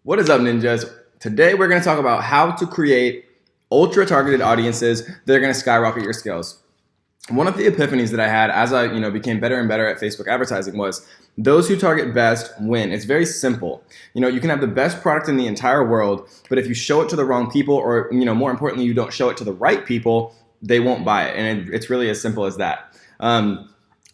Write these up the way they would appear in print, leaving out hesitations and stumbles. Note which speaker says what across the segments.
Speaker 1: What is up, ninjas? Today we're going to talk about how to create ultra targeted audiences that are going to skyrocket your skills. One of the epiphanies that I had as I became better and better at Facebook advertising was those who target best win. It's very simple. You can have the best product in the entire world, but if you show it to the wrong people, or more importantly, you don't show it to the right people, they won't buy it. And it's really as simple as that.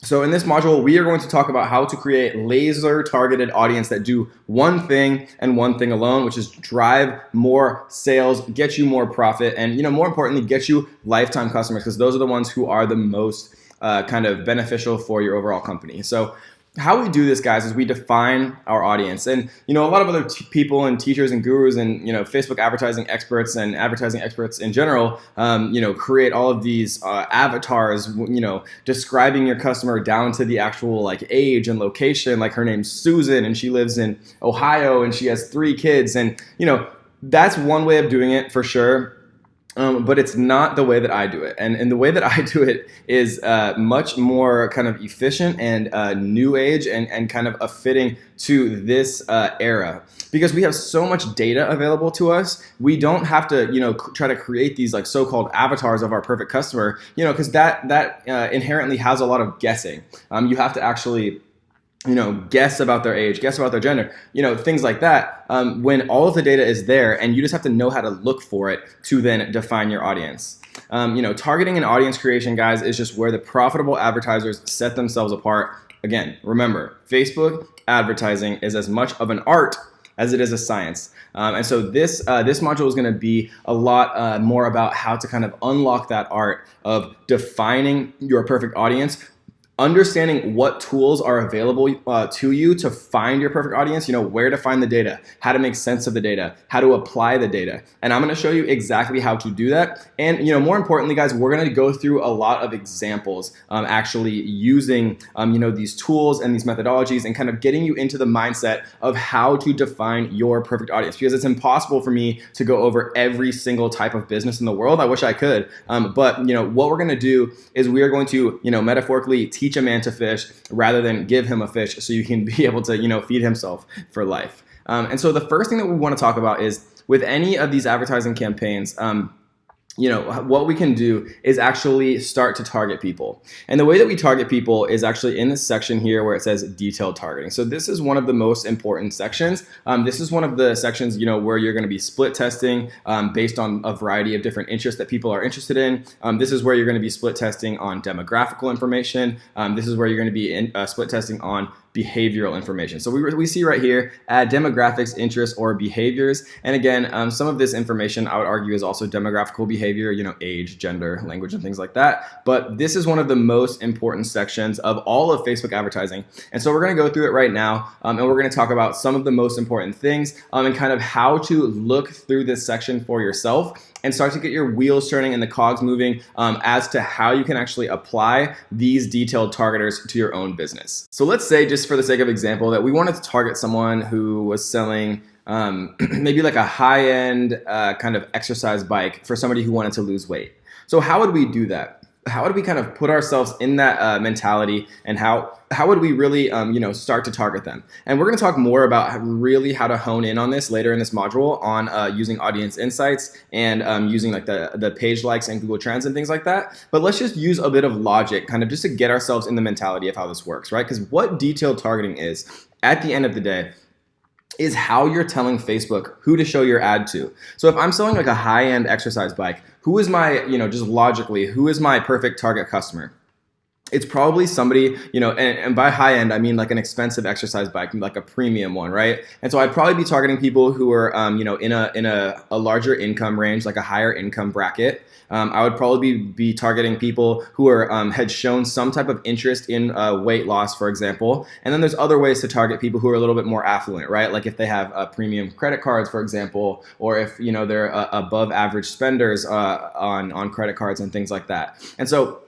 Speaker 1: So in this module, we are going to talk about how to create laser targeted audience that do one thing and one thing alone, which is drive more sales, get you more profit, and more importantly, get you lifetime customers, because those are the ones who are the most kind of beneficial for your overall company. So how we do this, guys, is we define our audience. And a lot of other people and teachers and gurus and Facebook advertising experts and advertising experts in general create all of these avatars describing your customer down to the actual age and location. Like, her name's Susan and she lives in Ohio and she has 3 kids, and that's one way of doing it for sure. But it's not the way that I do it. And the way that I do it is much more kind of efficient and new age and kind of a fitting to this era. Because we have so much data available to us, we don't have to, try to create these so-called avatars of our perfect customer, because that inherently has a lot of guessing. You have to actually guess about their age, guess about their gender, things like that, when all of the data is there, and you just have to know how to look for it to then define your audience. Targeting and audience creation, guys, is just where the profitable advertisers set themselves apart. Again, remember, Facebook advertising is as much of an art as it is a science. And so this module is going to be a lot more about how to kind of unlock that art of defining your perfect audience, understanding what tools are available to you to find your perfect audience, where to find the data, how to make sense of the data, how to apply the data. And I'm going to show you exactly how to do that. And, more importantly, guys, we're going to go through a lot of examples actually using, these tools and these methodologies, and kind of getting you into the mindset of how to define your perfect audience, because it's impossible for me to go over every single type of business in the world. I wish I could. But, what we're going to do is we are going to, metaphorically teach a man to fish rather than give him a fish so you can be able to, feed himself for life. And so the first thing that we want to talk about is, with any of these advertising campaigns, what we can do is actually start to target people. And the way that we target people is actually in this section here where it says detailed targeting. So this is one of the most important sections. This is one of the sections, where you're going to be split testing based on a variety of different interests that people are interested in. This is where you're going to be split testing on demographical information. This is where you're going to be split testing on behavioral information. So we see right here, add demographics, interests, or behaviors. And again, some of this information I would argue is also demographical behavior, age, gender, language, and things like that. But this is one of the most important sections of all of Facebook advertising. And so we're going to go through it right now, and we're going to talk about some of the most important things and kind of how to look through this section for yourself and start to get your wheels turning and the cogs moving as to how you can actually apply these detailed targeters to your own business. So let's say, just for the sake of example, that we wanted to target someone who was selling maybe like a high-end kind of exercise bike for somebody who wanted to lose weight. So how would we do that? How would we kind of put ourselves in that mentality, and how would we really start to target them? And we're going to talk more about really how to hone in on this later in this module on using audience insights and using the page likes and Google Trends and things like that. But let's just use a bit of logic kind of just to get ourselves in the mentality of how this works, right? Because what detailed targeting is, at the end of the day, is how you're telling Facebook who to show your ad to. So if I'm selling like a high-end exercise bike, who is my, just logically, who is my perfect target customer? It's probably somebody, and by high end, I mean like an expensive exercise bike, like a premium one, right? And so I'd probably be targeting people who are, in a larger income range, like a higher income bracket. I would probably be targeting people who are had shown some type of interest in weight loss, for example. And then there's other ways to target people who are a little bit more affluent, right? Like if they have premium credit cards, for example, or if they're above average spenders on credit cards and things like that. And so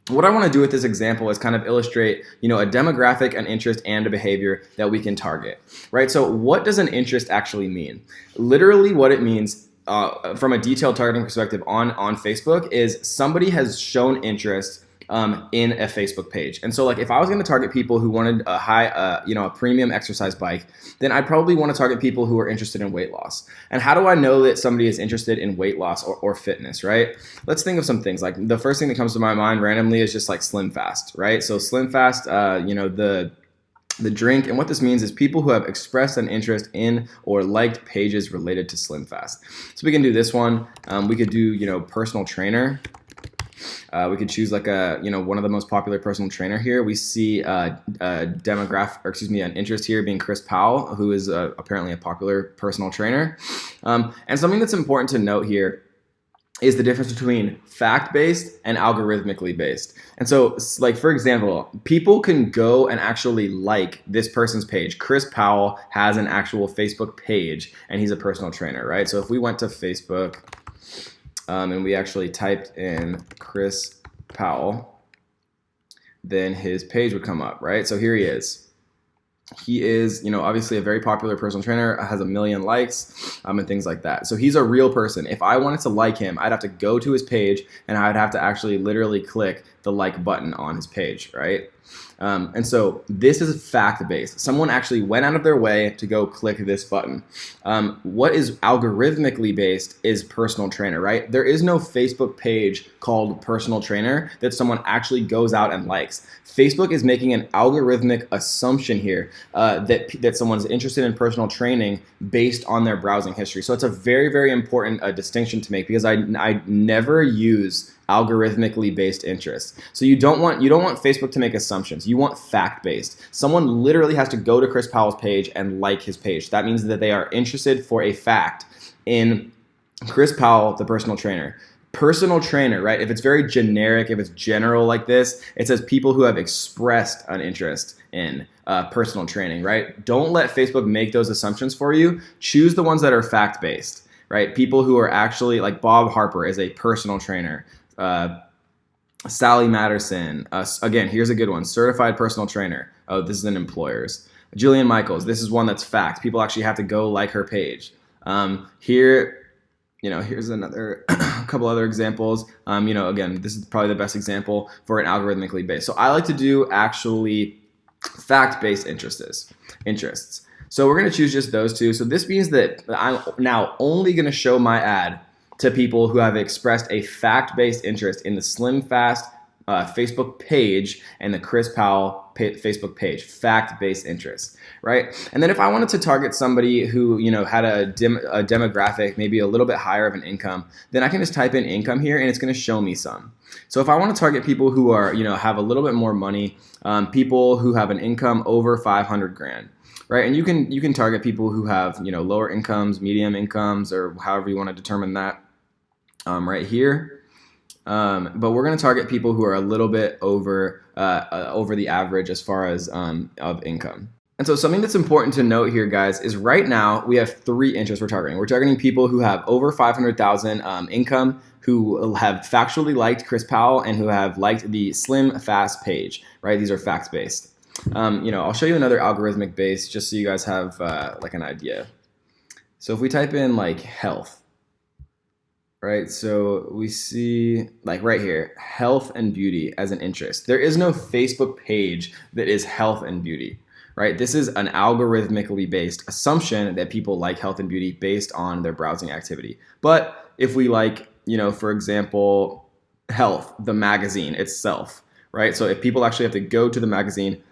Speaker 1: what I want to do with this example is kind of illustrate, a demographic, an interest, and a behavior that we can target, right? So what does an interest actually mean? Literally what it means from a detailed targeting perspective on Facebook is somebody has shown interest in a Facebook page. And so like if I was going to target people who wanted a high, a premium exercise bike, then I'd probably want to target people who are interested in weight loss. And how do I know that somebody is interested in weight loss or fitness, right? Let's think of some things. Like the first thing that comes to my mind randomly is just like Slim Fast, right? So Slim Fast, the drink, and what this means is people who have expressed an interest in or liked pages related to Slim Fast. So we can do this one. We could do, personal trainer. We could choose like one of the most popular personal trainer here. We see an interest here being Chris Powell, who is apparently a popular personal trainer. And something that's important to note here is the difference between fact-based and algorithmically based. And so, like, for example, people can go and actually like this person's page. Chris Powell has an actual Facebook page, and he's a personal trainer, right? So if we went to Facebook and we actually typed in Chris Powell, then his page would come up, right? So here he is. He is, obviously a very popular personal trainer, has 1 million likes, and things like that. So he's a real person. If I wanted to like him, I'd have to go to his page and I'd have to actually literally click the like button on his page, right? And so this is fact-based. Someone actually went out of their way to go click this button. What is algorithmically based is personal trainer, right? There is no Facebook page called personal trainer that someone actually goes out and likes. Facebook is making an algorithmic assumption here that someone's interested in personal training based on their browsing history. So it's a very, very important distinction to make, because I never use algorithmically based interests. So you don't want Facebook to make assumptions. You want fact-based. Someone literally has to go to Chris Powell's page and like his page. That means that they are interested for a fact in Chris Powell, the personal trainer. Personal trainer, right? If it's very generic, if it's general like this, it says people who have expressed an interest in personal training, right? Don't let Facebook make those assumptions for you. Choose the ones that are fact-based, right? People who are actually, like Bob Harper is a personal trainer. Sally Matterson, again, here's a good one, certified personal trainer. Oh, this is an employer's. Jillian Michaels, this is one that's fact. People actually have to go like her page. Here's another couple other examples. Again, this is probably the best example for an algorithmically based. So I like to do actually fact-based interests. So we're going to choose just those two. So this means that I'm now only going to show my ad to people who have expressed a fact-based interest in the Slim Fast Facebook page and the Chris Powell Facebook page, fact-based interest, right? And then if I wanted to target somebody who, had a demographic, maybe a little bit higher of an income, then I can just type in income here and it's going to show me some. So if I want to target people who are, have a little bit more money, people who have an income over 500 grand, right? And you can target people who have, lower incomes, medium incomes, or however you want to determine that, right here. But we're going to target people who are a little bit over the average as far as of income. And so something that's important to note here, guys, is right now we have 3 interests we're targeting. We're targeting people who have over 500,000 income, who have factually liked Chris Powell, and who have liked the Slim Fast page, right? These are facts-based. I'll show you another algorithmic base just so you guys have like an idea. So if we type in like health, right? So we see like right here, health and beauty as an interest. There is no Facebook page that is health and beauty, right? This is an algorithmically based assumption that people like health and beauty based on their browsing activity. But if we like, for example, health, the magazine itself, right? So if people actually have to go to the magazine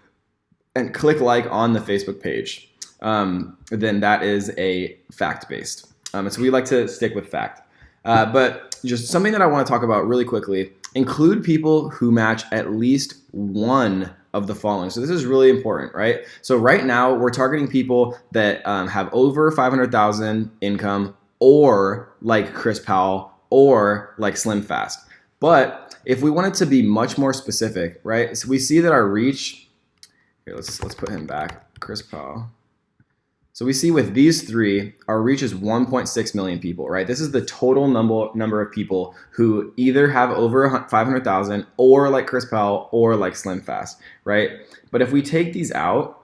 Speaker 1: and click like on the Facebook page, then that is a fact-based. And so we like to stick with fact. But just something that I want to talk about really quickly, include people who match at least one of the following. So this is really important, right? So right now we're targeting people that have over 500,000 income, or like Chris Powell, or like Slim Fast. But if we wanted to be much more specific, right? So we see that our reach, here, let's put him back, Chris Powell. So we see with these 3, our reach is 1.6 million people, right? This is the total number of people who either have over 500,000, or like Chris Powell, or like Slim Fast, right? But if we take these out,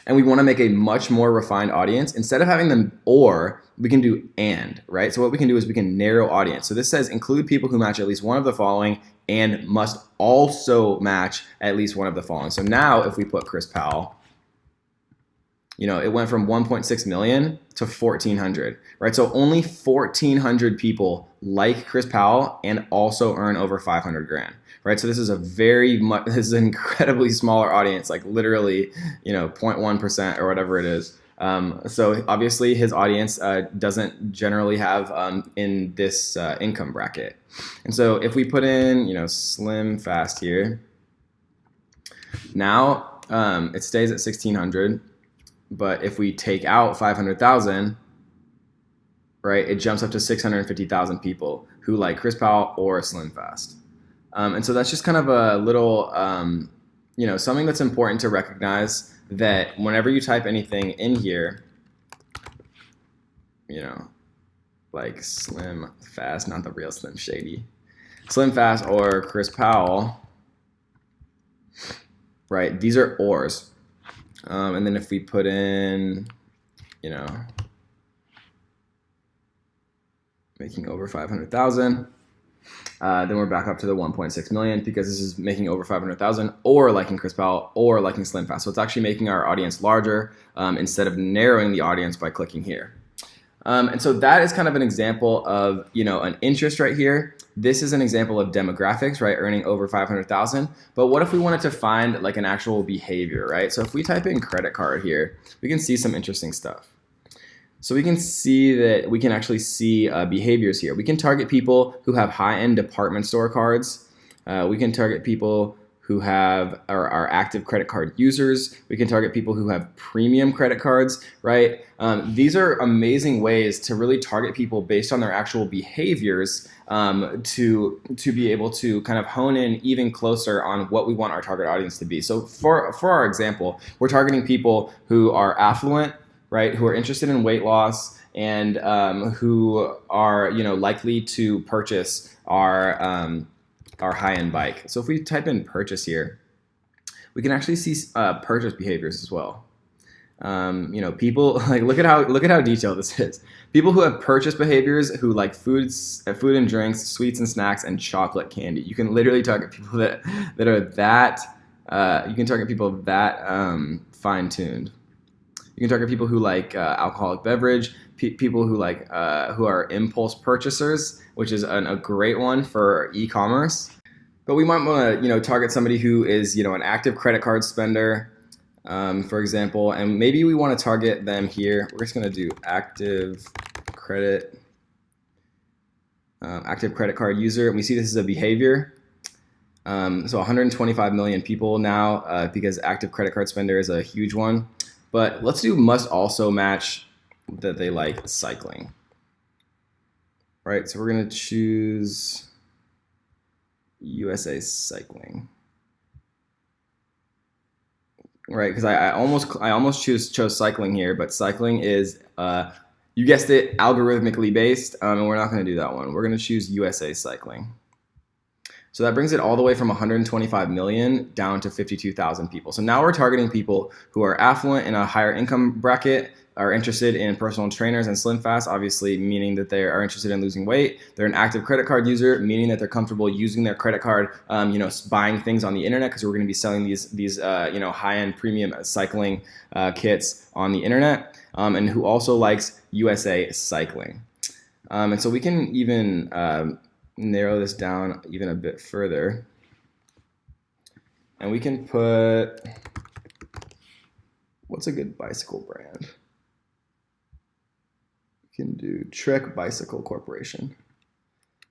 Speaker 1: and we want to make a much more refined audience. Instead of having them or, we can do and, right? So what we can do is we can narrow audience. So this says include people who match at least one of the following and must also match at least one of the following. So now if we put Chris Powell, it went from 1.6 million to 1,400, right? So only 1,400 people like Chris Powell and also earn over 500 grand, right? So this is this is an incredibly smaller audience, like literally, 0.1% or whatever it is. So obviously his audience doesn't generally have in this income bracket. And so if we put in, Slim Fast here, now it stays at 1,600. But if we take out 500,000, right, it jumps up to 650,000 people who like Chris Powell or Slim Fast. And so that's just kind of a little, something that's important to recognize, that whenever you type anything in here, like Slim Fast, not the real Slim Shady, Slim Fast or Chris Powell, right, these are ors. And then if we put in, making over 500,000, then we're back up to the 1.6 million because this is making over 500,000 or liking Chris Powell or liking Slim Fast. So it's actually making our audience larger instead of narrowing the audience by clicking here. And so that is kind of an example of, an interest right here. This is an example of demographics, right? Earning over 500,000. But what if we wanted to find like an actual behavior, right? So if we type in credit card here, we can see some interesting stuff. So we can see that we can actually see behaviors here. We can target people who have high-end department store cards. We can target people who are active credit card users. We can target people who have premium credit cards, right? These are amazing ways to really target people based on their actual behaviors to be able to kind of hone in even closer on what we want our target audience to be. So for our example, we're targeting people who are affluent, right? Who are interested in weight loss and who are likely to purchase our high-end bike. So if we type in purchase here, we can actually see purchase behaviors as well. People like look at how detailed this is. People who have purchase behaviors who like food and drinks, sweets and snacks, and chocolate candy. You can literally target people that are that. You can target people that fine-tuned. You can target people who like alcoholic beverage. People who like who are impulse purchasers, which is a great one for e-commerce. But we might want to target somebody who is an active credit card spender, for example, and maybe we want to target them here. We're just going to do active credit card user, and we see this is a behavior. So 125 million people now because active credit card spender is a huge one. But let's do must also match that they like cycling. Right, so we're going to choose USA Cycling. Right, because I almost chose cycling here, but cycling is, you guessed it, algorithmically based, and we're not going to do that one. We're going to choose USA Cycling. So that brings it all the way from 125 million down to 52,000 people. So now we're targeting people who are affluent in a higher income bracket, are interested in personal trainers and Slim Fast, obviously meaning that they are interested in losing weight. They're an active credit card user, meaning that they're comfortable using their credit card, buying things on the internet, because we're going to be selling these high-end premium cycling kits on the internet, and who also likes USA Cycling. And so we can even narrow this down even a bit further, and we can put, what's a good bicycle brand? We can do Trek Bicycle Corporation.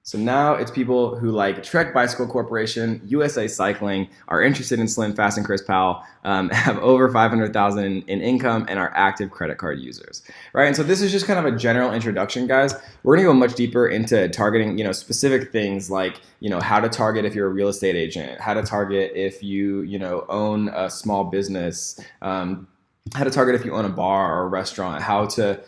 Speaker 1: So now it's people who like Trek Bicycle Corporation, USA Cycling, are interested in Slim Fast and Chris Powell, have over 500,000 in income, and are active credit card users, right? And so this is just kind of a general introduction, guys. We're gonna go much deeper into targeting, specific things like, how to target if you're a real estate agent, how to target if you, own a small business, how to target if you own a bar or a restaurant, how to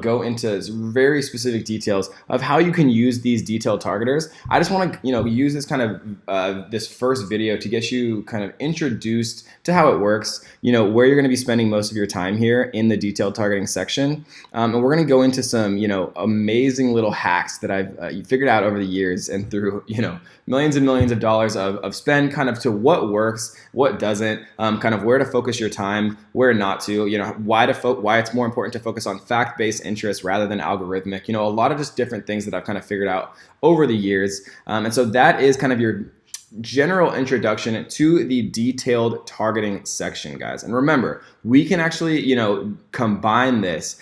Speaker 1: go into very specific details of how you can use these detailed targeters. I just want to, use this kind of this first video to get you kind of introduced to how it works, where you're going to be spending most of your time here in the detailed targeting section. And we're going to go into some, amazing little hacks that I've figured out over the years and through, millions and millions of dollars of spend, kind of to what works, what doesn't, kind of where to focus your time, where not to, why it's more important to focus on fact-based interest rather than algorithmic, a lot of just different things that I've kind of figured out over the years. And so that is kind of your general introduction to the detailed targeting section, guys. And remember, we can actually, combine this,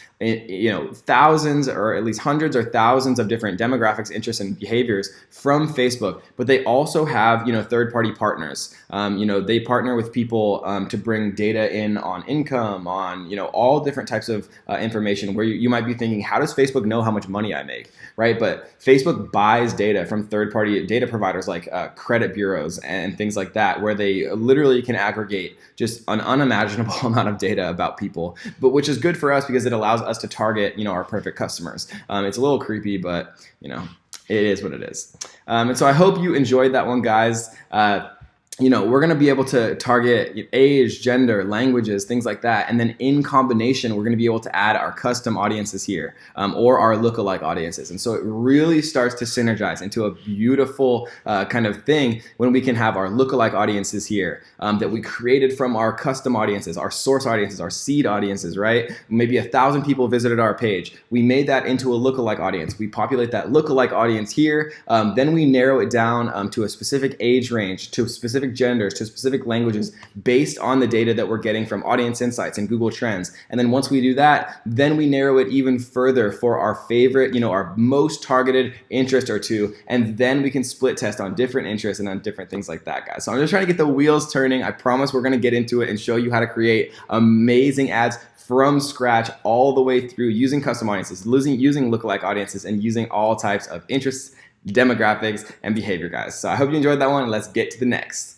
Speaker 1: thousands or at least hundreds or thousands of different demographics, interests, and behaviors from Facebook, but they also have, third-party partners. They partner with people to bring data in on income, on, all different types of information where you might be thinking, how does Facebook know how much money I make, right? But Facebook buys data from third-party data providers like credit bureaus and things like that, where they literally can aggregate just an unimaginable amount of data about people, but which is good for us because it allows us to target, our perfect customers. It's a little creepy, but it is what it is. And so I hope you enjoyed that one, guys. We're going to be able to target age, gender, languages, things like that. And then in combination, we're going to be able to add our custom audiences here, or our lookalike audiences. And so it really starts to synergize into a beautiful kind of thing when we can have our lookalike audiences here that we created from our custom audiences, our source audiences, our seed audiences, right? Maybe 1,000 people visited our page. We made that into a lookalike audience. We populate that lookalike audience here. Then we narrow it down to a specific age range, to specific genders, to specific languages based on the data that we're getting from Audience Insights and Google Trends. And then once we do that, then we narrow it even further for our favorite, our most targeted interest or two. And then we can split test on different interests and on different things like that, guys. So I'm just trying to get the wheels turning. I promise we're going to get into it and show you how to create amazing ads from scratch all the way through using custom audiences, using lookalike audiences, and using all types of interests, demographics, and behavior, guys. So I hope you enjoyed that one. Let's get to the next.